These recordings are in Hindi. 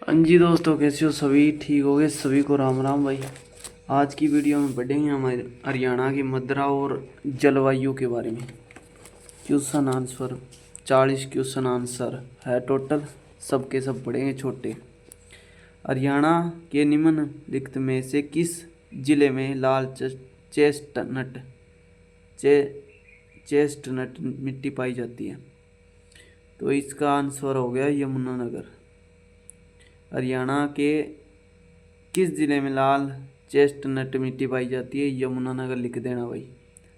हाँ जी दोस्तों, कैसे हो? सभी ठीक हो गए? सभी को राम राम भाई। आज की वीडियो में पढ़ेंगे हमारे हरियाणा की मृदा और जलवायु के बारे में। क्वेश्चन आंसर 40 क्वेश्चन आंसर है टोटल, सबके सब पढ़ेंगे छोटे। हरियाणा के निम्नलिखित में से किस जिले में लाल चेस्टनट चे चेस्टनट मिट्टी पाई जाती है? तो इसका आंसर हो गया यमुनानगर। हरियाणा के किस जिले में लाल चेस्टनट मिट्टी पाई जाती है? यमुनानगर लिख देना भाई।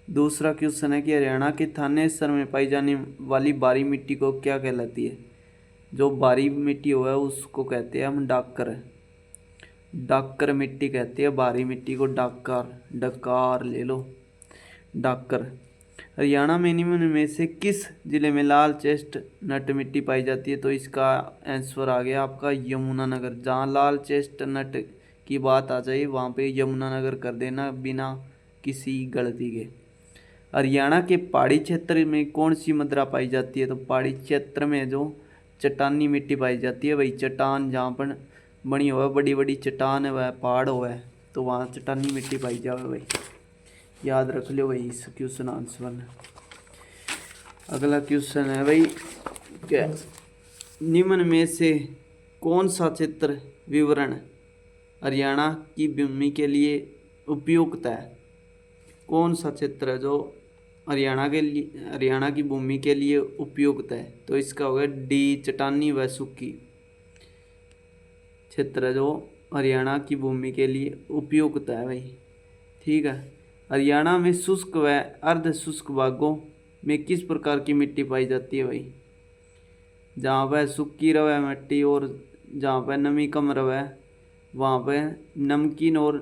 दूसरा क्वेश्चन है कि हरियाणा के थानेसर में पाई जाने वाली बारी मिट्टी को क्या कहलाती है? जो बारी मिट्टी हो है उसको कहते हैं हम डाकर। डाकर मिट्टी कहते हैं बारी मिट्टी को, डाकर, डकार ले लो, डाकर। हरियाणा में निम्न में से किस जिले में लाल चेस्टनट मिट्टी पाई जाती है? तो इसका आंसर आ गया आपका यमुनानगर। जहाँ लाल चेस्टनट की बात आ जाए वहाँ पे यमुनानगर कर देना बिना किसी गलती के। हरियाणा के पहाड़ी क्षेत्र में कौन सी मृदा पाई जाती है? तो पहाड़ी क्षेत्र में जो चट्टानी मिट्टी पाई जाती है भाई, चट्टान जहाँ पर बनी हुआ है, बड़ी बड़ी चट्टान है, वह पहाड़ हुआ है, तो वहाँ चट्टानी मिट्टी पाई जाए भाई। याद रख लो भाई इस क्वेश्चन आंसर में। अगला क्वेश्चन है भाई, क्या निम्न में से कौन सा क्षेत्र विवरण हरियाणा की भूमि के लिए उपयुक्त है? कौन सा क्षेत्र है जो हरियाणा की भूमि के लिए उपयुक्त है? तो इसका होगा डी, चट्टानी व सूखी क्षेत्र है जो हरियाणा की भूमि के लिए उपयुक्त है भाई। ठीक है। हरियाणा में शुष्क व अर्ध शुष्क भागों में किस प्रकार की मिट्टी पाई जाती है भाई? जहाँ पर सूखी रवे मिट्टी और जहाँ पर नमी कम रवे वहाँ पर नमकीन और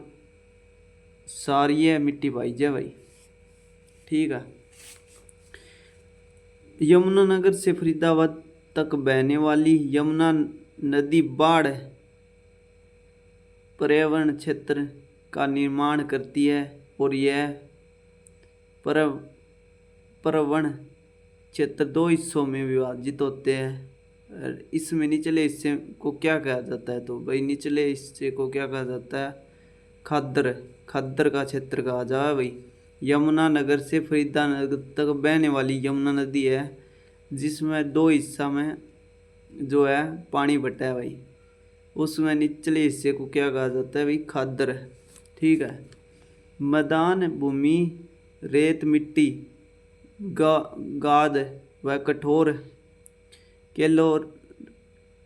क्षारीय मिट्टी पाई जाए भाई। ठीक है। यमुनानगर से फरीदाबाद तक बहने वाली यमुना नदी बाढ़ पर्यावरण क्षेत्र का निर्माण करती है और यह पर्यावरण क्षेत्र दो हिस्सों में विभाजित होते हैं। इसमें निचले हिस्से को क्या कहा जाता है? तो भाई निचले हिस्से को क्या कहा जाता है? खादर। खादर का क्षेत्र कहा जाए भाई। यमुनानगर से फरीदानगर तक बहने वाली यमुना नदी है जिसमें दो हिस्सा में जो है पानी बटा है भाई, उसमें निचले हिस्से को क्या कहा जाता है भाई? खादर। ठीक है। मैदान भूमि, रेत मिट्टी, गाद व कठोर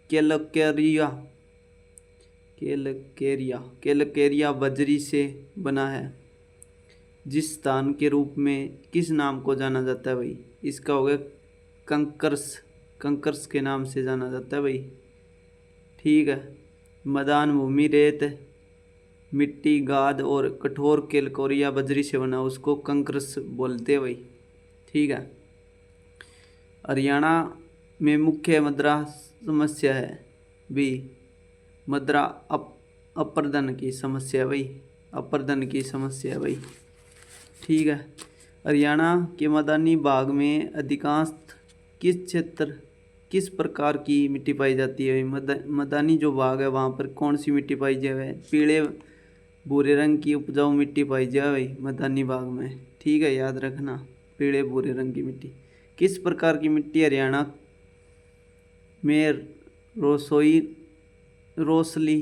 केलकेरिया केलकेरिया बजरी से बना है, जिस स्थान के रूप में किस नाम को जाना जाता है भाई? इसका हो गया कंकर्स। कंकर्स के नाम से जाना जाता है भाई। ठीक है। मैदान भूमि, रेत मिट्टी, गाद और कठोर केलकोरिया बजरी से बना उसको कंकर्स बोलते हैं भाई। ठीक है। हरियाणा में मुख्य मृदा समस्या है भी मृदा अपर्दन की समस्या भाई, अपर्दन की समस्या भाई। ठीक है। हरियाणा के मैदानी भाग में अधिकांश किस प्रकार की मिट्टी पाई जाती है? मैदानी जो भाग है वहाँ पर कौन सी मिट्टी पाई जाए? पीले भूरे रंग की उपजाऊ मिट्टी पाई जाए भाई मैदानी भाग में। ठीक है, याद रखना, पीले भूरे रंग की मिट्टी। किस प्रकार की मिट्टी हरियाणा में रोसली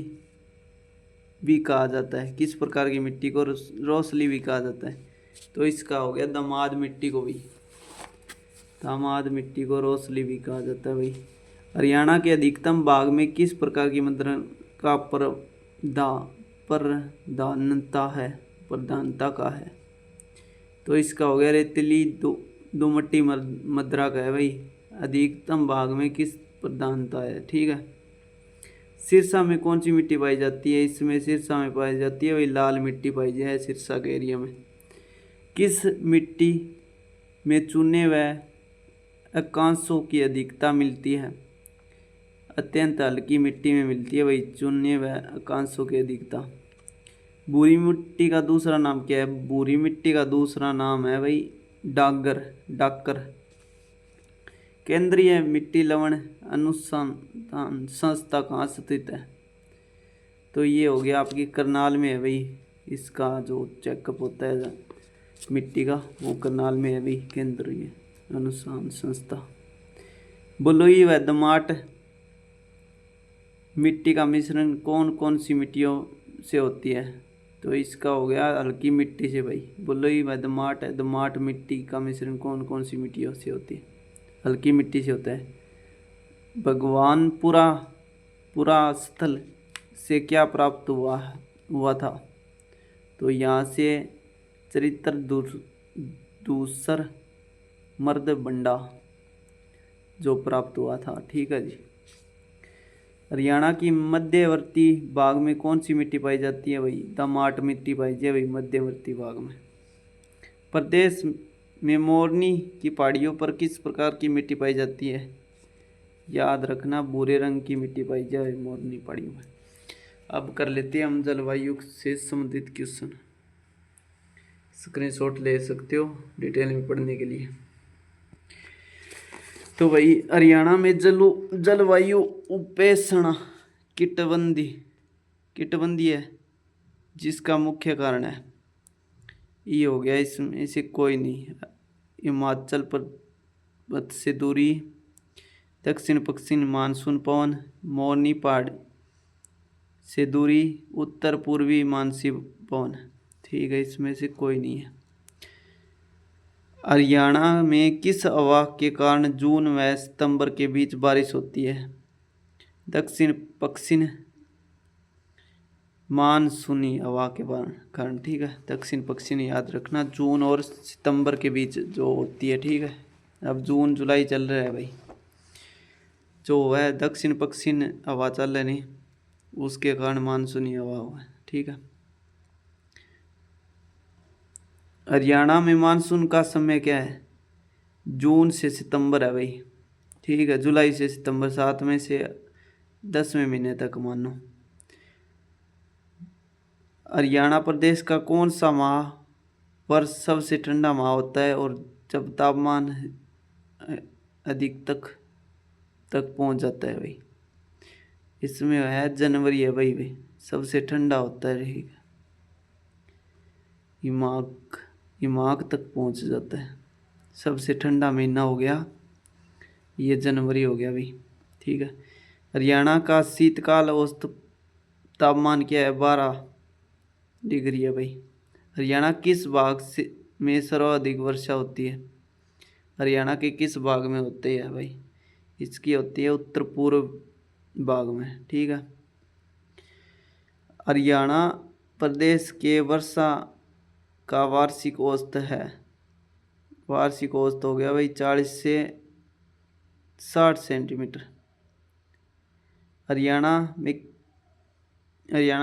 भी कहा जाता है? किस प्रकार की मिट्टी को रोसली भी कहा जाता है? तो इसका हो गया दामाद मिट्टी को भी, दामाद मिट्टी को रोसली भी कहा जाता है भाई। हरियाणा के अधिकतम भाग में किस प्रकार की मृदा का प्रधानता का है? तो इसका हो गया रेतीली दोमट्टी मृदा का है भाई। अधिकतम भाग में किस प्रधानता है? ठीक है। सिरसा में कौन सी मिट्टी पाई जाती है? इसमें सिरसा में पाई जाती है भाई लाल मिट्टी पाई जाए सिरसा के एरिया में। किस मिट्टी में चूने व अकांशों की अधिकता मिलती है? अत्यंत हल्की मिट्टी में मिलती है भाई चूने व अकांशों की अधिकता। भूरी मिट्टी का दूसरा नाम क्या है? भूरी मिट्टी का दूसरा नाम है भाई डागर, डाकर। केंद्रीय मिट्टी लवण अनुसंधान संस्था कहाँ स्थित है? तो ये हो गया आपकी करनाल में है भाई। इसका जो चेकअप होता है मिट्टी का वो करनाल में है भाई, केंद्रीय अनुसंधान संस्था। बलुई व दोमट मिट्टी का मिश्रण कौन कौन सी मिट्टियों से होती है? तो इसका हो गया हल्की मिट्टी से भाई। बलुई व दोमट मिट्टी का मिश्रण कौन कौन सी मिट्टियों से होती है? हल्की मिट्टी से होता है। भगवानपुरा स्थल से क्या प्राप्त हुआ था? तो यहाँ से चरित्र दूसर मर्द बंडा जो प्राप्त हुआ था। ठीक है जी। हरियाणा की मध्यवर्ती भाग में कौन सी मिट्टी पाई जाती है भाई? दोमट मिट्टी पाई जाती है भाई मध्यवर्ती भाग में। प्रदेश में मोरनी की पहाड़ियों पर किस प्रकार की मिट्टी पाई जाती है? याद रखना भूरे रंग की मिट्टी पाई जाए मोरनी पहाड़ियों में। अब कर लेते हैं हम जलवायु से संबंधित क्वेश्चन। स्क्रीनशॉट ले सकते हो डिटेल में पढ़ने के लिए। तो भाई हरियाणा में जलवायु उपेक्षण कीटबंदी है, जिसका मुख्य कारण है ये हो गया, इसमें से कोई नहीं। हिमाचल पर्वत से दूरी, दक्षिण पश्चिम मानसून पवन, मोरनी पहाड़ से दूरी, उत्तर पूर्वी मानसून पवन। ठीक है, इसमें से कोई नहीं है। हरियाणा में किस हवा के कारण जून व सितंबर के बीच बारिश होती है? दक्षिण पश्चिम मानसूनी हवा के कारण। ठीक है, दक्षिण पश्चिम याद रखना, जून और सितंबर के बीच जो होती है। ठीक है, अब जून जुलाई चल रहा है भाई, जो है दक्षिण पश्चिम हवा चल रही उसके कारण मानसूनी हवा हुआ है। ठीक है, हरियाणा में मानसून का समय क्या है? जून से सितंबर है भाई। ठीक है, जुलाई से सितंबर, 7वें से 10वें महीने तक मानो। हरियाणा प्रदेश का कौन सा माह वर्ष सबसे ठंडा माह होता है और जब तापमान अधिक तक पहुंच जाता है भाई? इसमें है जनवरी है भाई सबसे ठंडा होता है। रहेगा हिमाक तक पहुंच जाता है। सबसे ठंडा महीना हो गया ये जनवरी हो गया भाई। ठीक है, हरियाणा का शीतकाल औसत तापमान क्या है? 12 डिग्री है भाई। हरियाणा किस भाग से में सर्वाधिक वर्षा होती है? हरियाणा के किस भाग में होती है भाई? इसकी होती है उत्तर पूर्व भाग में। ठीक है, हरियाणा प्रदेश के वर्षा का वार्षिक औसत है, वार्षिक औसत हो गया भाई 40 से 60 सेंटीमीटर। हरियाणा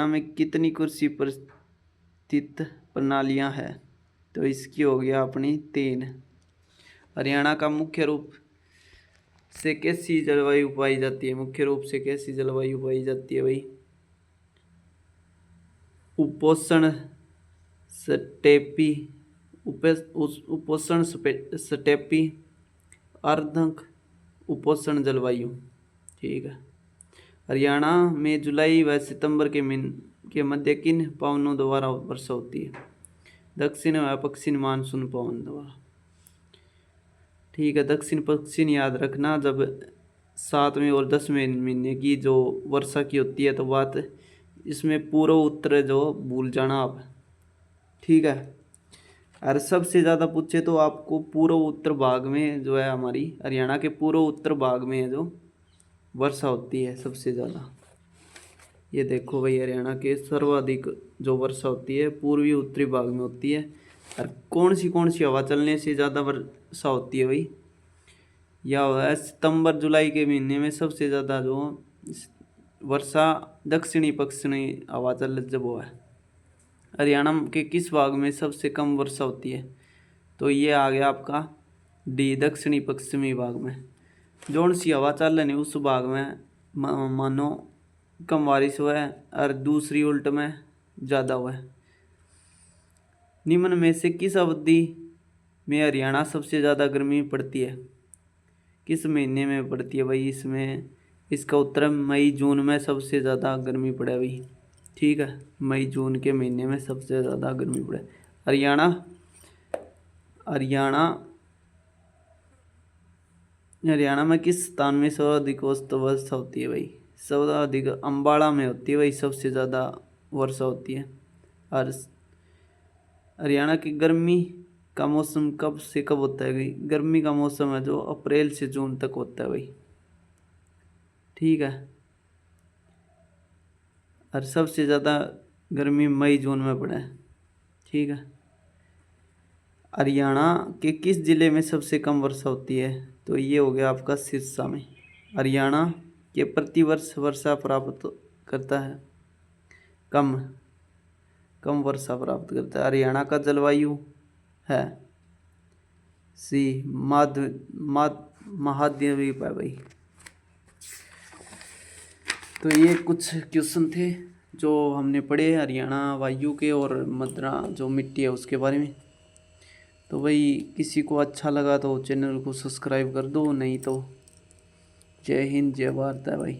में कितनी कृषि परिस्थित प्रणालियां हैं? तो इसकी हो गया अपनी 3। हरियाणा का मुख्य रूप से कैसी जलवायु पाई जाती है? मुख्य रूप से कैसी जलवायु पाई जाती है भाई? उपोष्ण स्टेपी, उपोष्ण स्टेपी, अर्धक उपोष्ण जलवायु। ठीक है, हरियाणा में जुलाई व सितंबर के मध्य किन पवनों द्वारा वर्षा होती है? दक्षिण व पश्चिम मानसून पवन द्वारा। ठीक है, दक्षिण पश्चिम याद रखना, जब 7वें और 10वें महीने की जो वर्षा की होती है तो बात इसमें पूर्व उत्तर जो भूल जाना आप। ठीक है, और सबसे ज़्यादा पूछे तो आपको पूर्व उत्तर भाग में जो है हमारी हरियाणा के पूर्व उत्तर भाग में है जो वर्षा होती है सबसे ज़्यादा। ये देखो भाई, हरियाणा के सर्वाधिक जो वर्षा होती है पूर्वी उत्तरी भाग में होती है। और कौन सी हवा चलने से ज़्यादा वर्षा होती है भाई? यह है सितंबर जुलाई के महीने में सबसे ज़्यादा जो वर्षा दक्षिणी पश्चिमी हवा चल जब वो है। हरियाणा के किस भाग में सबसे कम वर्षा होती है? तो ये आ गया आपका डी, दक्षिणी पश्चिमी भाग में। जौन सी हवा चल रही उस भाग में मानो कम बारिश हुआ है और दूसरी उल्ट में ज़्यादा हुआ है। निम्न में से किस अवधि में हरियाणा सबसे ज़्यादा गर्मी पड़ती है? किस महीने में पड़ती है भाई? इसमें इसका उत्तर है मई जून में सबसे ज़्यादा गर्मी पड़े भाई। ठीक है, मई जून के महीने में सबसे ज़्यादा गर्मी पड़े। हरियाणा, हरियाणा हरियाणा में किस स्थान में सर्वाधिक औसत वर्षा होती है भाई? सर्वाधिक अम्बाड़ा में होती है भाई, सबसे ज़्यादा वर्षा होती है। और हरियाणा की गर्मी का मौसम कब से कब होता है भाई? गर्मी का मौसम है जो अप्रैल से जून तक होता है भाई। ठीक है, और सबसे ज़्यादा गर्मी मई जून में पड़ा है। ठीक है, हरियाणा के किस ज़िले में सबसे कम वर्षा होती है? तो ये हो गया आपका सिरसा में। हरियाणा के प्रतिवर्ष वर्षा प्राप्त करता है, कम कम वर्षा प्राप्त करता है। हरियाणा का जलवायु है सी महाद्वीप है भाई। तो ये कुछ क्वेश्चन थे जो हमने पढ़े हरियाणा वायु के और मद्रा जो मिट्टी है उसके बारे में। तो भाई किसी को अच्छा लगा तो चैनल को सब्सक्राइब कर दो, नहीं तो जय हिंद जय भारत है भाई।